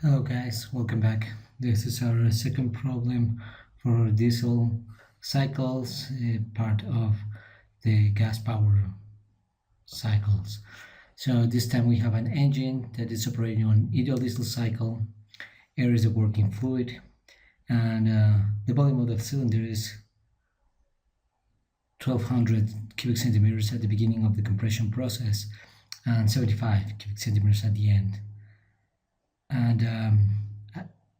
Hello guys, welcome back. This is our second problem for diesel cycles, part of the gas power cycles. So this time we have an engine that is operating on ideal diesel cycle. Air is a working fluid, and the volume of the cylinder is 1200 cubic centimeters at the beginning of the compression process and 75 cubic centimeters at the end. And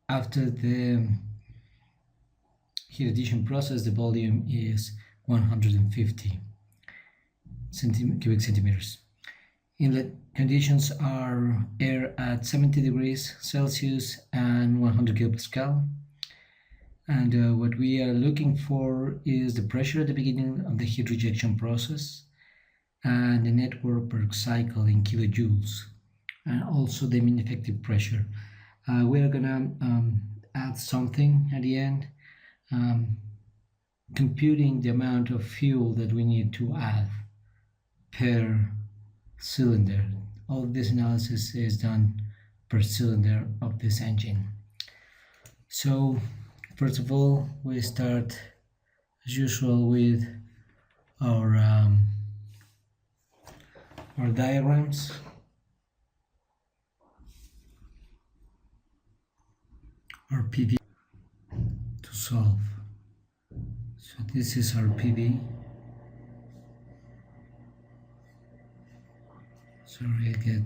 after the heat addition process, the volume is 150 cubic centimeters. Inlet conditions are air at 70 degrees Celsius and 100 kilopascal. And what we are looking for is the pressure at the beginning of the heat rejection process and the net work per cycle in kilojoules, and also the mean effective pressure. We are gonna add something at the end, computing the amount of fuel that we need to add per cylinder. All of this analysis is done per cylinder of this engine. So first of all, we start as usual with our diagrams. Our PV to solve. So this is our PV. Sorry, I get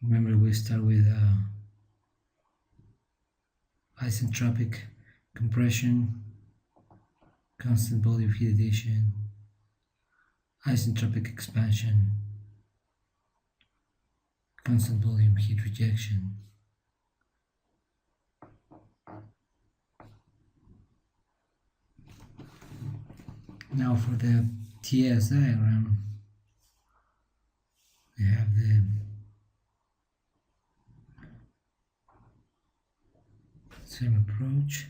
remember we start with isentropic compression, constant volume heat addition, isentropic expansion, constant volume heat rejection. Now for the TS diagram, we have the same approach.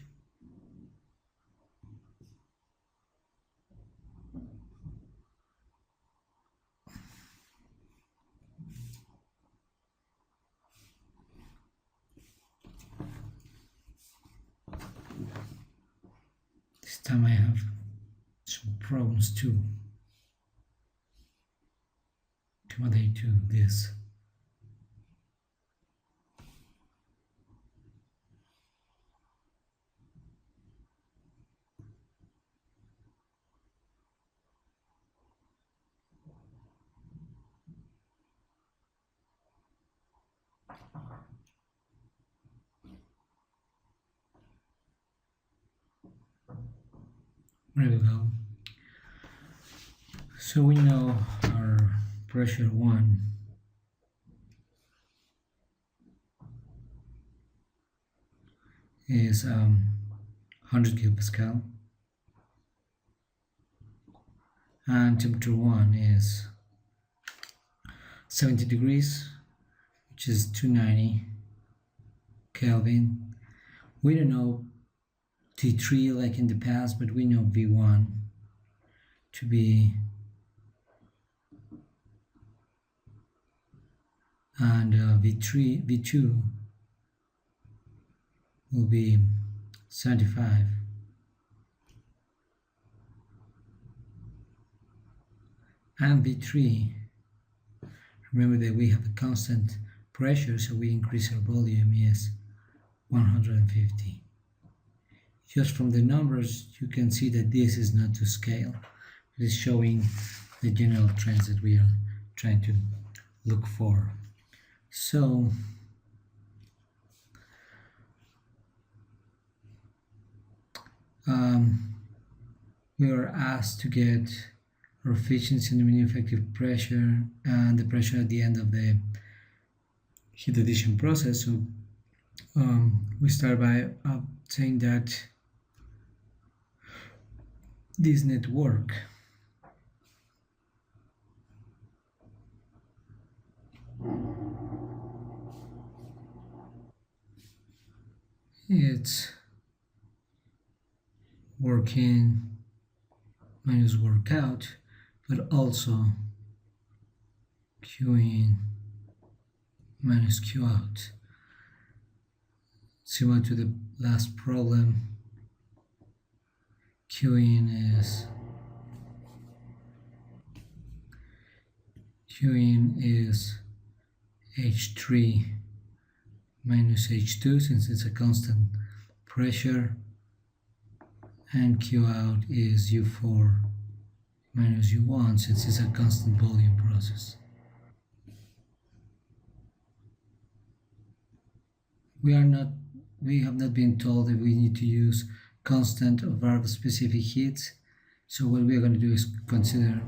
This time I have some problems too. Accommodate to this. There we go. So we know our pressure 1 is 100 kilopascal, and temperature 1 is 70 degrees, which is 290 Kelvin. We don't know T3 like in the past, but we know V1 to be, and V2 will be 75, and V3, remember that we have a constant pressure, so we increase our volume, is 150. Just from the numbers you can see that this is not to scale. It is showing the general trends that we are trying to look for. So we are asked to get our efficiency and the mean effective pressure and the pressure at the end of the heat addition process. So we start by saying that this network it's working minus work out, but also Q in minus Q out. Similar to the last problem, Q in is H3 minus H2 since it's a constant pressure, and Q out is U4 minus U1 since it's a constant volume process. We have not been told that we need to use constant or variable specific heats, so what we are going to do is consider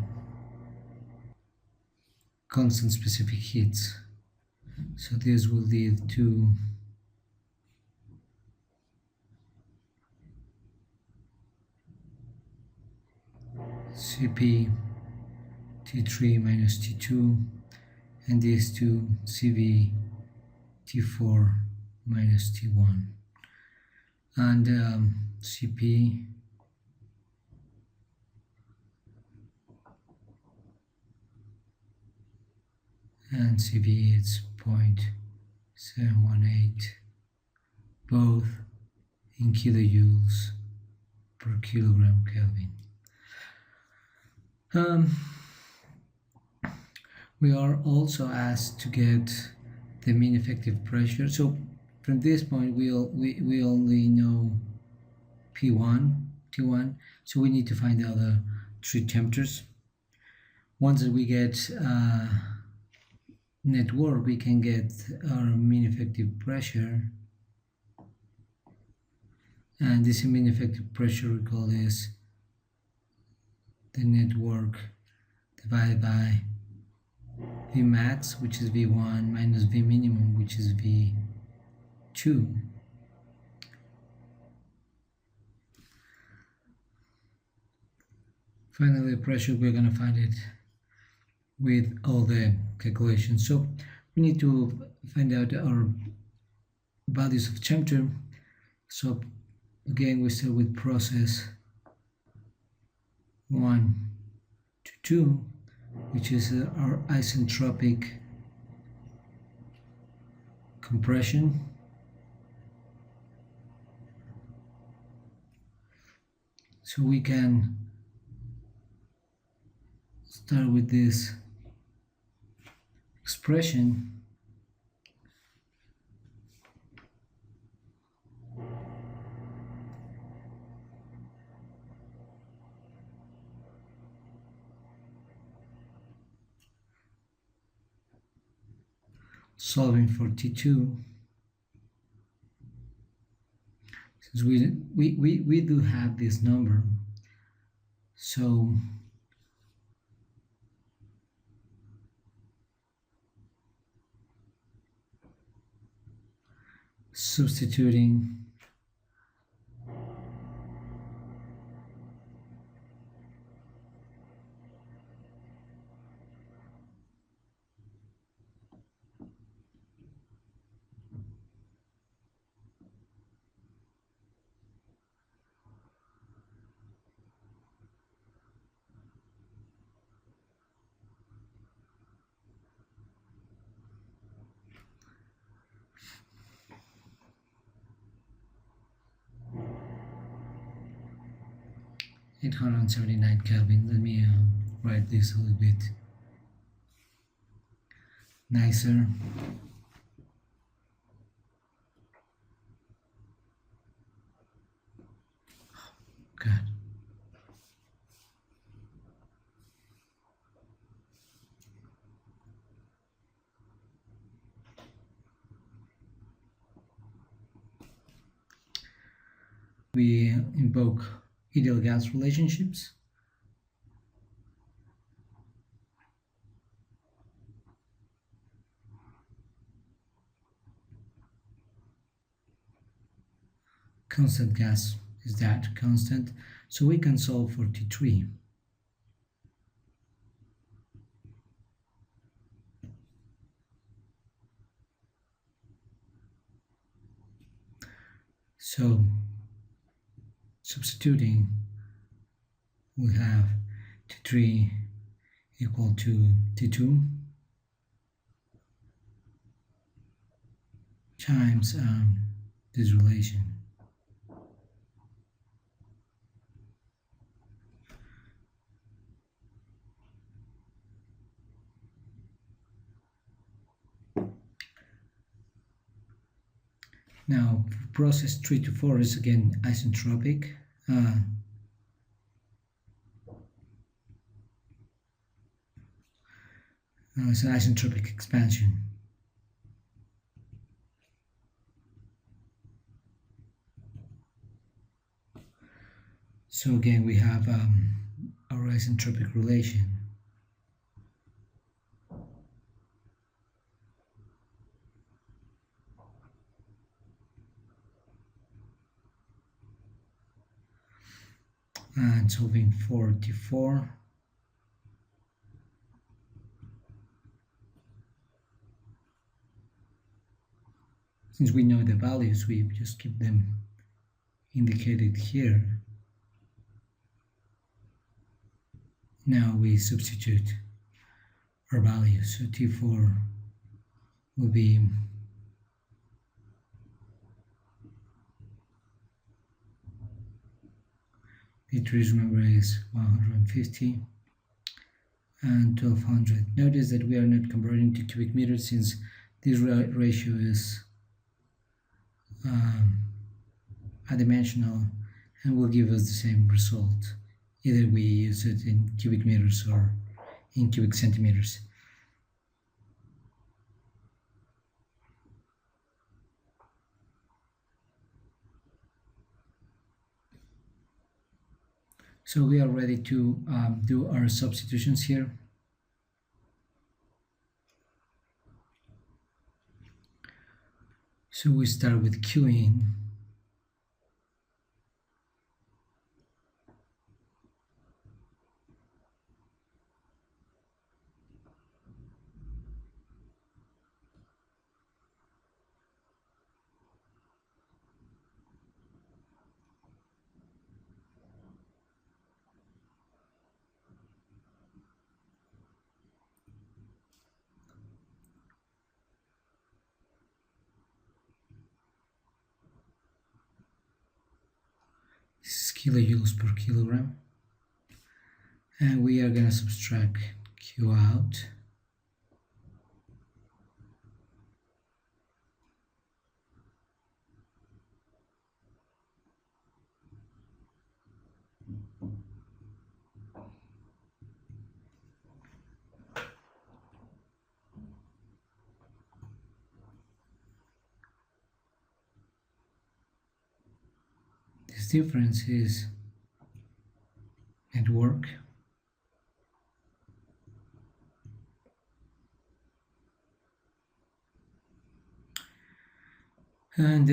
constant specific heats. So this will lead to Cp T3 minus T2, and these two Cv T4 minus T1, and Cp and Cv it's 0.718, both in kilojoules per kilogram Kelvin. We are also asked to get the mean effective pressure. So from this point, we only know T1. So we need to find the other three temperatures. Once that we get net work, we can get our mean effective pressure. And this mean effective pressure, recall, is the net work divided by V max, which is V1, minus V minimum, which is V2. Finally, the pressure, we're going to find it with all the calculations. So we need to find out our values of temperature. So again, we start with process 1 to 2, which is our isentropic compression. So we can start with this expression. Solving for T2, since we do have this number, so substituting (879 Kelvin). Let me write this a little bit nicer. God. We invoke ideal gas relationships. Constant gas is that constant, so we can solve for T3. So substituting we have T3 equal to T2 times this relation. Now, for process 3 to 4 is again isentropic. It's an isentropic expansion. So again, we have our isentropic relation. And solving for T4, since we know the values, we just keep them indicated here. Now we substitute our values. So T4 will be T3, remember, is 150 and 1200. Notice that we are not converting to cubic meters since this ratio is adimensional and will give us the same result. Either we use it in cubic meters or in cubic centimeters. So we are ready to do our substitutions here. So we start with Q in. This is kilojoules per kilogram. And we are going to subtract Q out. This difference is network. And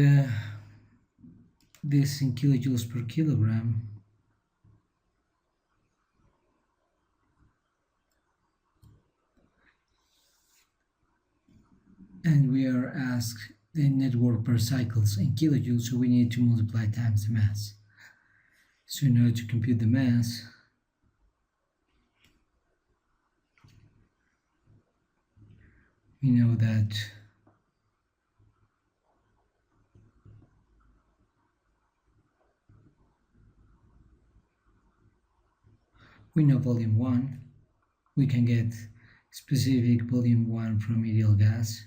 this in kilojoules per kilogram. And we are asked the network per cycles in kilojoules, so we need to multiply times the mass. So in order to compute the mass, we know that we know volume 1. We can get specific volume 1 from ideal gas.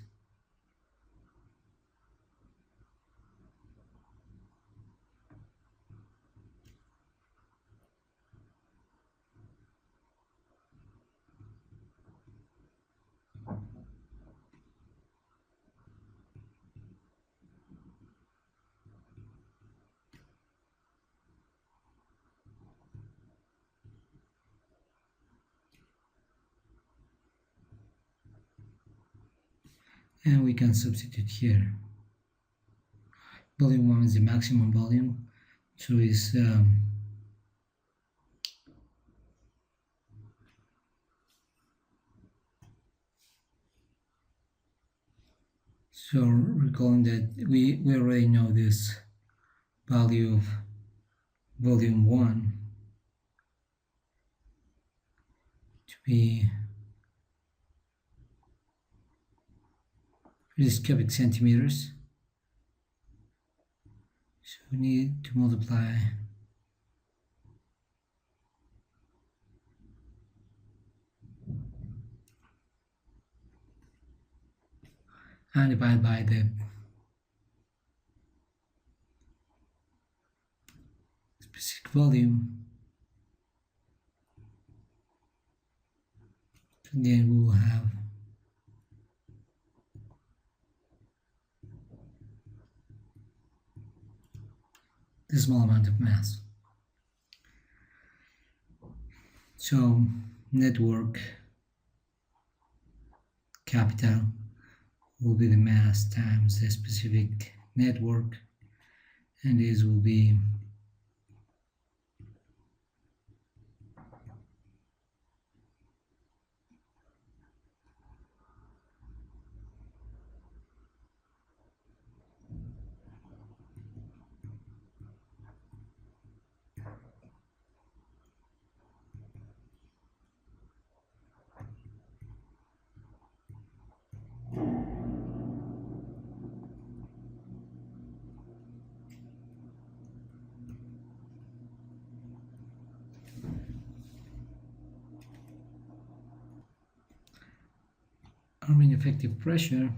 And we can substitute here. Volume 1 is the maximum volume, so it's so recalling that we already know this value of volume 1 be this cubic centimeters. So we need to multiply and divide by the specific volume. And then we will have the small amount of mass. So network capital will be the mass times the specific network, and this will be our mean effective pressure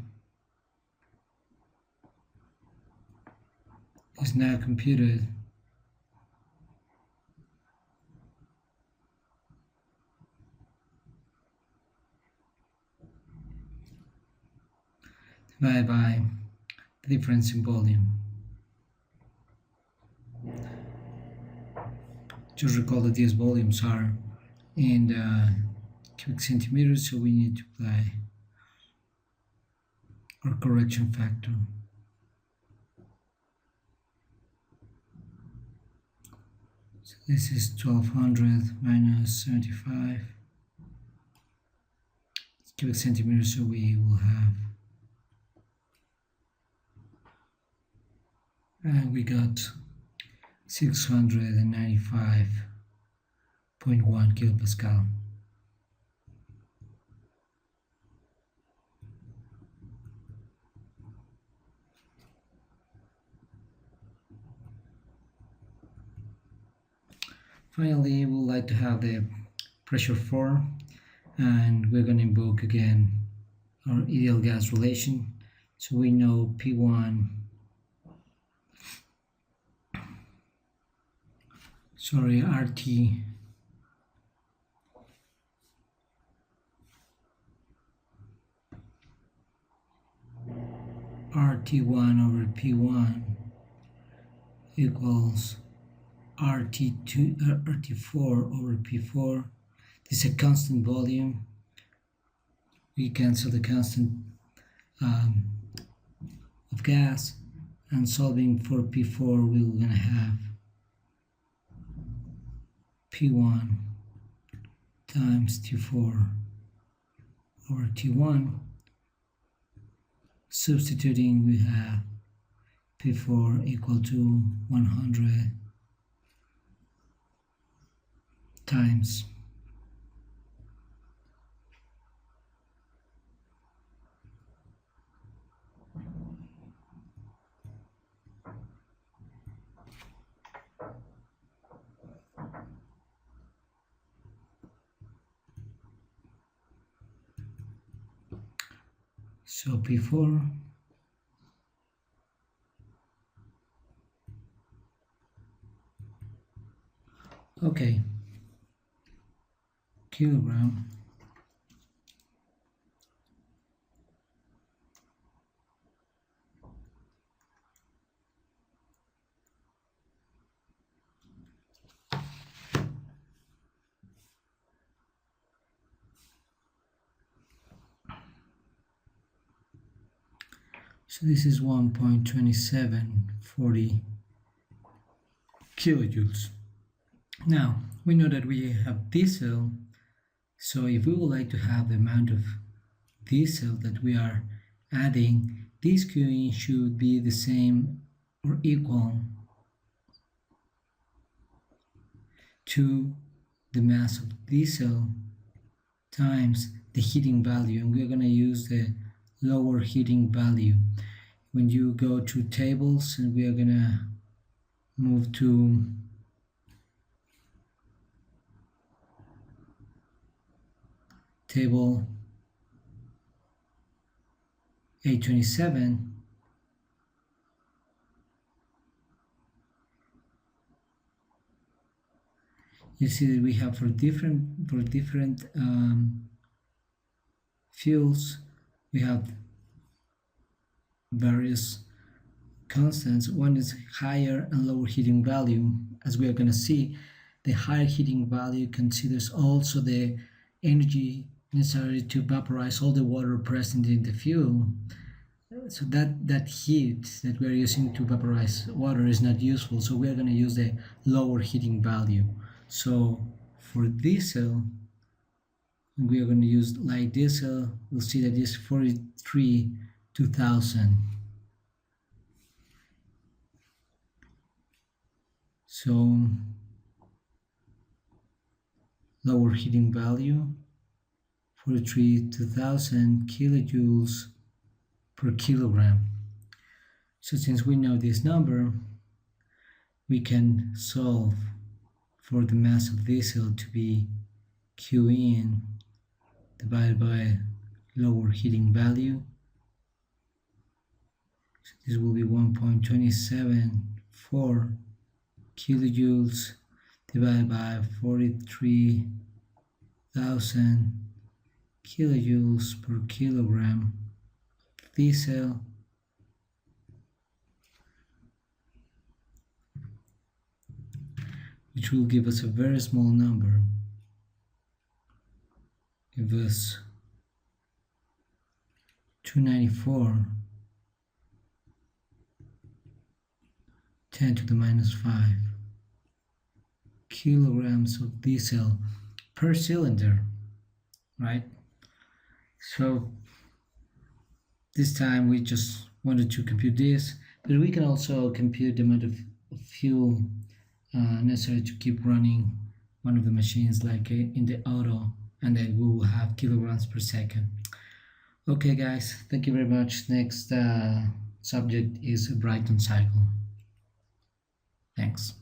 is now computed divided by the difference in volume. Just recall that these volumes are in cubic centimeters, so we need to apply our correction factor. So this is 1200 minus 75 cubic centimeters, so we will have, and we got 695.1 kilopascal. Finally, we would like to have the pressure 4, and we're going to invoke again our ideal gas relation. So we know P1, RT1 over P1 equals RT4 over P4. This is a constant volume. We cancel the constant of gas, and solving for P4 we're going to have P1 times T4 over T1. Substituting, we have P4 equal to 100 times so P4 okay kilogram so this is 1.2740 kilojoules. Now we know that we have diesel, so if we would like to have the amount of diesel that we are adding, this Q should be the same or equal to the mass of diesel times the heating value, and we're going to use the lower heating value. When you go to tables, and we are going to move to table 827, you see that we have for different fuels, we have various constants. One is higher and lower heating value. As we are going to see, the higher heating value considers also the energy necessary to vaporize all the water present in the fuel. So that heat that we are using to vaporize water is not useful, so we are going to use the lower heating value. So for diesel, we are going to use light diesel. We'll see that it's 43 2000. So lower heating value 43 2000 kilojoules per kilogram. So since we know this number, we can solve for the mass of diesel to be Q in divided by lower heating value. So this will be 1.274 kilojoules divided by 43,000 kilojoules per kilogram of diesel, which will give us a very small number. Give us 294 10 to the minus 5 kilograms of diesel per cylinder, right? So this time we just wanted to compute this, but we can also compute the amount of fuel necessary to keep running one of the machines, like in the auto, and then we will have kilograms per second. Okay guys, thank you very much. Next subject is a Brighton cycle. Thanks.